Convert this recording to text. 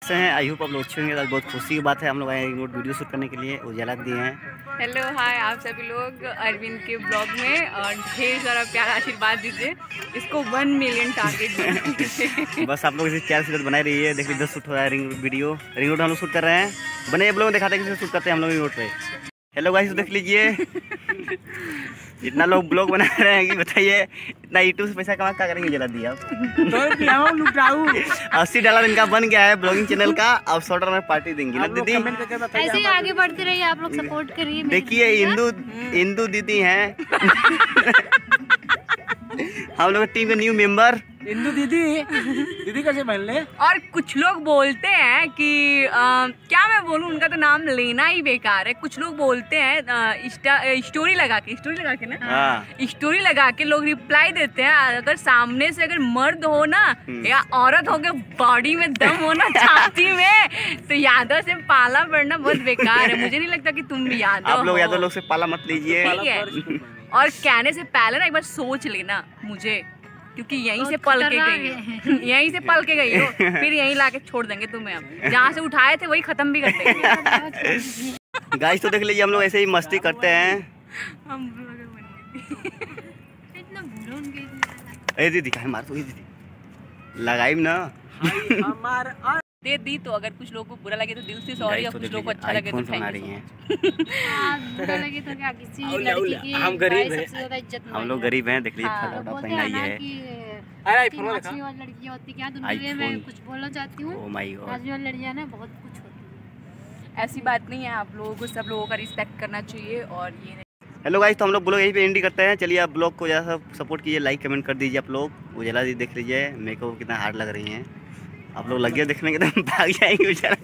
से हैं। I hope आप लोग अच्छे होंगे। आज बहुत खुशी की बात है, हम लोग आए वीडियो शूट करने के लिए, उजाला दिए हैं। हेलो हाय आप सभी लोग अरविंद के ब्लॉग में, और ढेर सारा प्यारा आशीर्वाद दीजिए इसको 1 मिलियन टारगेट। बस आप लोग इसे प्यार से बनाए रहिए। देखिए इधर शूट हो रहा है रिंग रोड हम लोग शूट कर रहे हैं। बने आप लोग दिखाते हैं किसे शूट करते हैं हम लोग रिंग रोड पे। हेलो गाइस, देख लीजिए इतना लोग ब्लॉग बना रहे हैं कि बताइए इतना यूट्यूब से पैसा कमा क्या करेंगे। जला दिया $80 इनका बन गया है ब्लॉगिंग चैनल का। अब $100 में पार्टी देंगी ना दीदी। ऐसे ही आगे बढ़ते रहिए, आप लोग सपोर्ट करिए। देखिए इंदू दीदी हैं हम लोग टीम के न्यू मेंबर। इंदू दीदी कैसे मान ले। और कुछ लोग बोलते हैं कि क्या मैं बोलूं, उनका तो नाम लेना ही बेकार है। कुछ लोग बोलते हैं स्टोरी लगा के ना, स्टोरी लगा के लोग रिप्लाई देते हैं। अगर सामने से अगर मर्द हो ना या औरत हो के बॉडी में दम हो ना छाती में, तो यादव से पाला पड़ना बहुत बेकार है। मुझे नहीं लगता कि तुम भी यादव आप लोग यादव लोग से पाला मत लीजिए। ठीक है, और कहने से पहले ना एक बार सोच लेना मुझे, क्योंकि यहीं से पल के गई हो, यहीं से पल के गई हो, फिर यहीं लाके छोड़ देंगे तुम्हें। अब जहाँ से उठाए थे वही खत्म भी कर देंगे। गाइस तो देख लीजिए हम लोग ऐसे ही मस्ती करते हैं। ए दीदी कहीं मार तो दीदी लगाई ना दे दी। तो अगर कुछ लोगों को बुरा लगे तो दिल से सॉरी, और कुछ लोगों को अच्छा लगे तो थैंक यू। बुरा लगे तो क्या, किसी लड़की की हम गरीब हैं, सबसे ज्यादा इज्जत हम लोग गरीब हैं। देख लीजिए पहना ही है। लड़की होती क्या दुनिया में, कुछ बोलना चाहती हूँ। ओ माय गॉड, आज वाली लड़कियां ना बहुत कुछ होती है। ऐसी बात नहीं है, आप लोगों को सब लोगों का रिस्पेक्ट करना चाहिए। और ये हेलो गाइस, तो हम लोग ब्लॉग यहीं पे एंड करते हैं। चलिए आप ब्लॉग को ज़्यादा सपोर्ट कीजिए, लाइक कमेंट कर दीजिए। आप लोग उजाला जी देख लीजिए मेरे को कितना हार्ड लग रही हैं। आप लोग लगे देखने के तो भाग जाएंगे बेचारा।